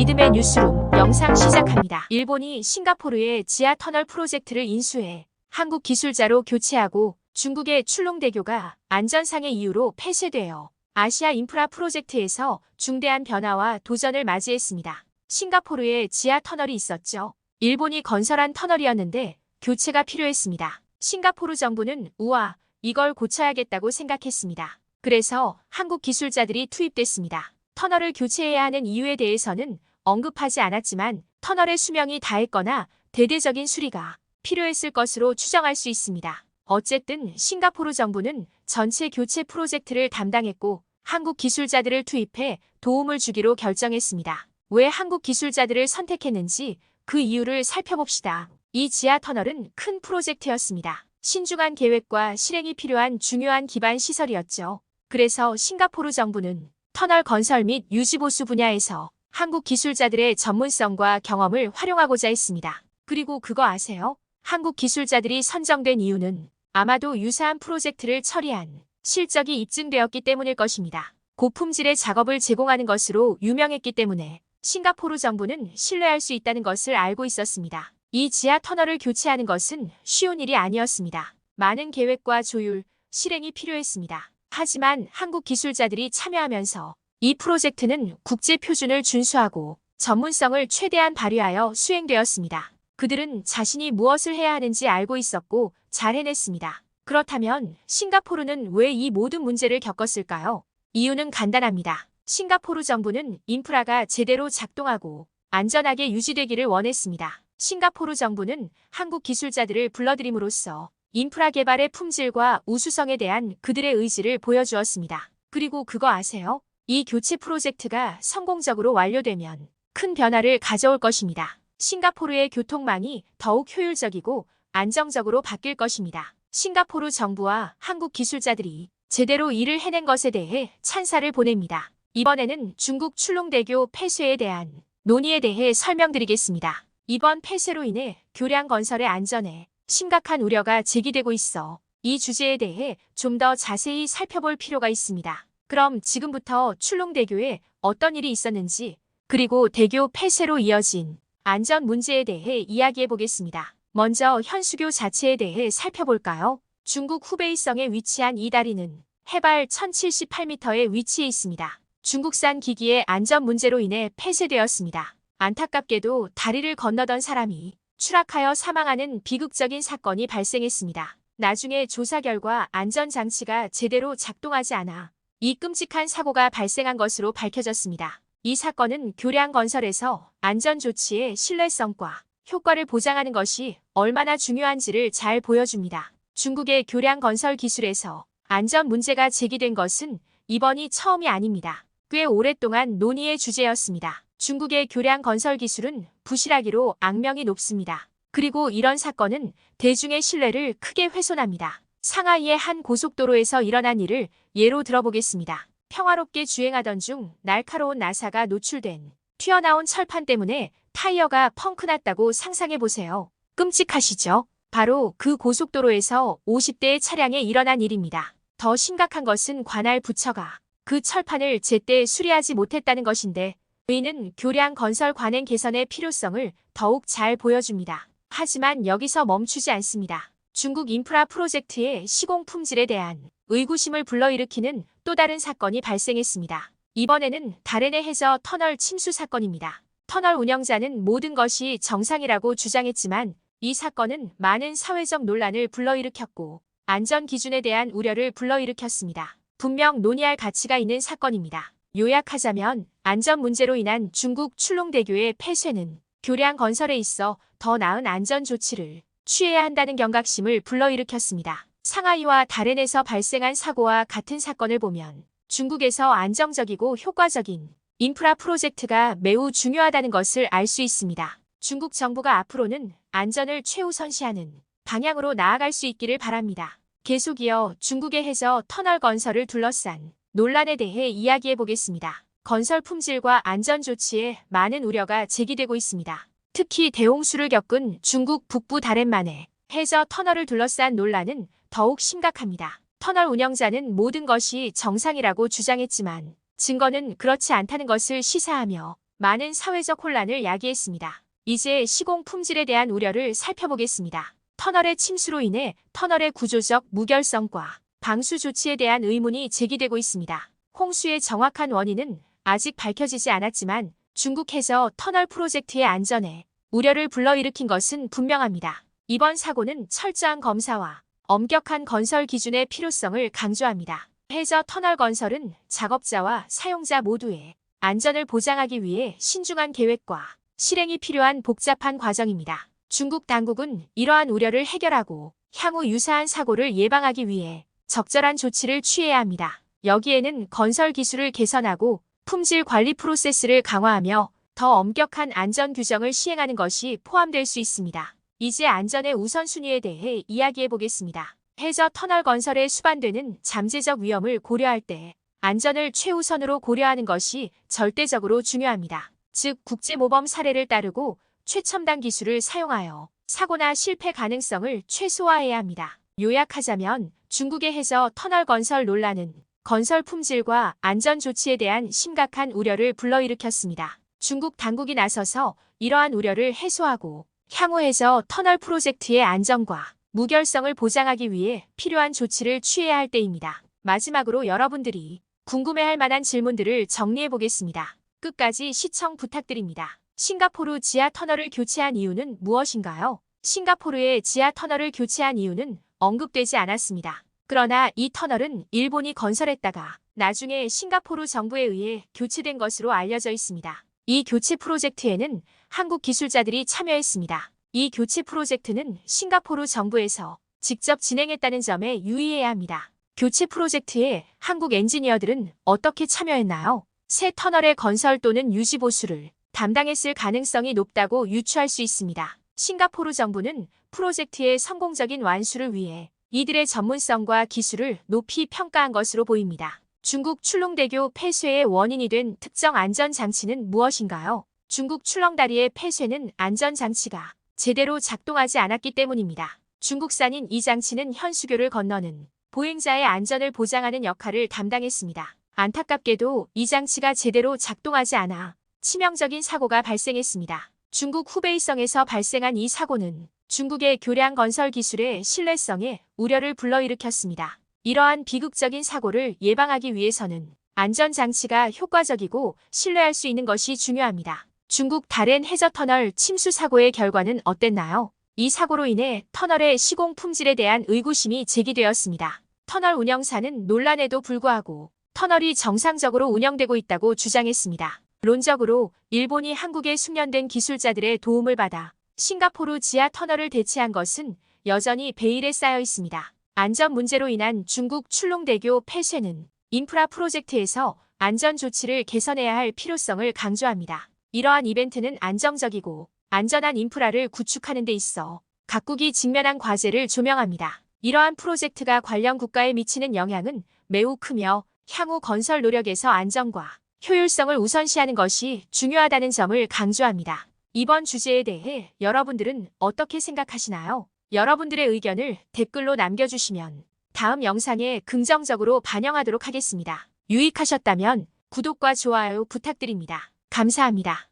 믿음의 뉴스룸 영상 시작합니다. 일본이 싱가포르의 지하 터널 프로젝트를 인수해 한국 기술자로 교체하고 중국의 출롱대교가 안전상의 이유로 폐쇄되어 아시아 인프라 프로젝트에서 중대한 변화와 도전을 맞이했습니다. 싱가포르에 지하 터널이 있었죠. 일본이 건설한 터널이었는데 교체가 필요했습니다. 싱가포르 정부는 우와, 이걸 고쳐야겠다고 생각했습니다. 그래서 한국 기술자들이 투입됐습니다. 터널을 교체해야 하는 이유에 대해서는 언급하지 않았지만 터널의 수명이 다했거나 대대적인 수리가 필요했을 것으로 추정할 수 있습니다. 어쨌든 싱가포르 정부는 전체 교체 프로젝트를 담당했고 한국 기술자들을 투입해 도움을 주기로 결정했습니다. 왜 한국 기술자들을 선택했는지 그 이유를 살펴봅시다. 이 지하 터널은 큰 프로젝트였습니다. 신중한 계획과 실행이 필요한 중요한 기반 시설이었죠. 그래서 싱가포르 정부는 터널 건설 및 유지보수 분야에서 한국 기술자들의 전문성과 경험을 활용하고자 했습니다. 그리고 그거 아세요? 한국 기술자들이 선정된 이유는 아마도 유사한 프로젝트를 처리한 실적이 입증되었기 때문일 것입니다. 고품질의 작업을 제공하는 것으로 유명했기 때문에 싱가포르 정부는 신뢰할 수 있다는 것을 알고 있었습니다. 이 지하 터널을 교체하는 것은 쉬운 일이 아니었습니다. 많은 계획과 조율, 실행이 필요했습니다. 하지만 한국 기술자들이 참여하면서 이 프로젝트는 국제 표준을 준수하고 전문성을 최대한 발휘하여 수행되었습니다. 그들은 자신이 무엇을 해야 하는지 알고 있었고 잘 해냈습니다. 그렇다면 싱가포르는 왜 이 모든 문제를 겪었을까요? 이유는 간단합니다. 싱가포르 정부는 인프라가 제대로 작동하고 안전하게 유지되기를 원했습니다. 싱가포르 정부는 한국 기술자들을 불러들임으로써 인프라 개발의 품질과 우수성에 대한 그들의 의지를 보여주었습니다. 그리고 그거 아세요? 이 교체 프로젝트가 성공적으로 완료되면 큰 변화를 가져올 것입니다. 싱가포르의 교통망이 더욱 효율적이고 안정적으로 바뀔 것입니다. 싱가포르 정부와 한국 기술자들이 제대로 일을 해낸 것에 대해 찬사를 보냅니다. 이번에는 중국 출롱대교 폐쇄에 대한 논의에 대해 설명드리겠습니다. 이번 폐쇄로 인해 교량 건설의 안전에 심각한 우려가 제기되고 있어 이 주제에 대해 좀 더 자세히 살펴볼 필요가 있습니다. 그럼 지금부터 출롱대교에 어떤 일이 있었는지 그리고 대교 폐쇄로 이어진 안전 문제에 대해 이야기해 보겠습니다. 먼저 현수교 자체에 대해 살펴볼까요? 중국 후베이성에 위치한 이 다리는 해발 1078m에 위치해 있습니다. 중국산 기기의 안전 문제로 인해 폐쇄되었습니다. 안타깝게도 다리를 건너던 사람이 추락하여 사망하는 비극적인 사건이 발생했습니다. 나중에 조사 결과 안전장치가 제대로 작동하지 않아 이 끔찍한 사고가 발생한 것으로 밝혀졌습니다. 이 사건은 교량 건설에서 안전조치의 신뢰성과 효과를 보장하는 것이 얼마나 중요한지를 잘 보여줍니다. 중국의 교량 건설 기술에서 안전 문제가 제기된 것은 이번이 처음이 아닙니다. 꽤 오랫동안 논의의 주제였습니다. 중국의 교량 건설 기술은 부실하기로 악명이 높습니다. 그리고 이런 사건은 대중의 신뢰를 크게 훼손합니다. 상하이의 한 고속도로에서 일어난 일을 예로 들어보겠습니다. 평화롭게 주행하던 중 날카로운 나사가 노출된 튀어나온 철판 때문에 타이어가 펑크났다고 상상해보세요. 끔찍하시죠? 바로 그 고속도로에서 50대의 차량에 일어난 일입니다. 더 심각한 것은 관할 부처가 그 철판을 제때 수리하지 못했다는 것인데 이는 교량 건설 관행 개선의 필요성을 더욱 잘 보여줍니다. 하지만 여기서 멈추지 않습니다. 중국 인프라 프로젝트의 시공 품질에 대한 의구심을 불러일으키는 또 다른 사건이 발생했습니다. 이번에는 다롄의 해저 터널 침수 사건입니다. 터널 운영자는 모든 것이 정상이라고 주장했지만 이 사건은 많은 사회적 논란을 불러일으켰고 안전 기준에 대한 우려를 불러일으켰습니다. 분명 논의할 가치가 있는 사건입니다. 요약하자면 안전 문제로 인한 중국 출롱대교의 폐쇄는 교량 건설에 있어 더 나은 안전 조치를 취해야 한다는 경각심을 불러일으켰습니다. 상하이와 다롄에서 발생한 사고와 같은 사건을 보면 중국에서 안정적이고 효과적인 인프라 프로젝트가 매우 중요하다는 것을 알 수 있습니다. 중국 정부가 앞으로는 안전을 최우선시하는 방향으로 나아갈 수 있기를 바랍니다. 계속 이어 중국의 해저 터널 건설을 둘러싼 논란에 대해 이야기해 보겠습니다. 건설 품질과 안전 조치에 많은 우려가 제기되고 있습니다. 특히 대홍수를 겪은 중국 북부 다롄만의 해저 터널을 둘러싼 논란은 더욱 심각합니다. 터널 운영자는 모든 것이 정상이라고 주장했지만 증거는 그렇지 않다는 것을 시사하며 많은 사회적 혼란을 야기했습니다. 이제 시공 품질에 대한 우려를 살펴보겠습니다. 터널의 침수로 인해 터널의 구조적 무결성과 방수 조치에 대한 의문이 제기되고 있습니다. 홍수의 정확한 원인은 아직 밝혀지지 않았지만 중국에서 터널 프로젝트의 안전에 우려를 불러일으킨 것은 분명합니다. 이번 사고는 철저한 검사와 엄격한 건설 기준의 필요성을 강조합니다. 해저 터널 건설은 작업자와 사용자 모두의 안전을 보장하기 위해 신중한 계획과 실행이 필요한 복잡한 과정입니다. 중국 당국은 이러한 우려를 해결하고 향후 유사한 사고를 예방하기 위해 적절한 조치를 취해야 합니다. 여기에는 건설 기술을 개선하고 품질 관리 프로세스를 강화하며 더 엄격한 안전 규정을 시행하는 것이 포함될 수 있습니다. 이제 안전의 우선순위에 대해 이야기해 보겠습니다. 해저 터널 건설에 수반되는 잠재적 위험을 고려할 때 안전을 최우선으로 고려하는 것이 절대적으로 중요합니다. 즉, 국제모범 사례를 따르고 최첨단 기술을 사용하여 사고나 실패 가능성을 최소화해야 합니다. 요약하자면 중국의 해저 터널 건설 논란은 건설 품질과 안전 조치에 대한 심각한 우려를 불러일으켰습니다. 중국 당국이 나서서 이러한 우려를 해소하고 향후 해저 터널 프로젝트의 안전과 무결성을 보장하기 위해 필요한 조치를 취해야 할 때입니다. 마지막으로 여러분들이 궁금해할 만한 질문들을 정리해 보겠습니다. 끝까지 시청 부탁드립니다. 싱가포르 지하 터널을 교체한 이유는 무엇인가요? 싱가포르의 지하 터널을 교체한 이유는 언급되지 않았습니다. 그러나 이 터널은 일본이 건설했다가 나중에 싱가포르 정부에 의해 교체된 것으로 알려져 있습니다. 이 교체 프로젝트에는 한국 기술자들이 참여했습니다. 이 교체 프로젝트는 싱가포르 정부에서 직접 진행했다는 점에 유의해야 합니다. 교체 프로젝트에 한국 엔지니어들은 어떻게 참여했나요? 새 터널의 건설 또는 유지 보수를 담당했을 가능성이 높다고 유추할 수 있습니다. 싱가포르 정부는 프로젝트의 성공적인 완수를 위해 이들의 전문성과 기술을 높이 평가한 것으로 보입니다. 중국 출렁대교 폐쇄의 원인이 된 특정 안전장치는 무엇인가요? 중국 출렁다리의 폐쇄는 안전장치가 제대로 작동하지 않았기 때문입니다. 중국산인 이 장치는 현수교를 건너는 보행자의 안전을 보장하는 역할을 담당했습니다. 안타깝게도 이 장치가 제대로 작동하지 않아 치명적인 사고가 발생했습니다. 중국 후베이성에서 발생한 이 사고는 중국의 교량 건설 기술의 신뢰성에 우려를 불러일으켰습니다. 이러한 비극적인 사고를 예방하기 위해서는 안전장치가 효과적이고 신뢰할 수 있는 것이 중요합니다. 중국 다롄 해저터널 침수 사고의 결과는 어땠나요? 이 사고로 인해 터널의 시공 품질에 대한 의구심이 제기되었습니다. 터널 운영사는 논란에도 불구하고 터널이 정상적으로 운영되고 있다고 주장했습니다. 론적으로 일본이 한국의 숙련된 기술자들의 도움을 받아 싱가포르 지하 터널을 대체한 것은 여전히 베일에 쌓여 있습니다. 안전 문제로 인한 중국 출렁대교 폐쇄는 인프라 프로젝트에서 안전 조치를 개선해야 할 필요성을 강조합니다. 이러한 이벤트는 안정적이고 안전한 인프라를 구축하는 데 있어 각국이 직면한 과제를 조명합니다. 이러한 프로젝트가 관련 국가에 미치는 영향은 매우 크며 향후 건설 노력에서 안전과 효율성을 우선시하는 것이 중요하다는 점을 강조합니다. 이번 주제에 대해 여러분들은 어떻게 생각하시나요? 여러분들의 의견을 댓글로 남겨주시면 다음 영상에 긍정적으로 반영하도록 하겠습니다. 유익하셨다면 구독과 좋아요 부탁드립니다. 감사합니다.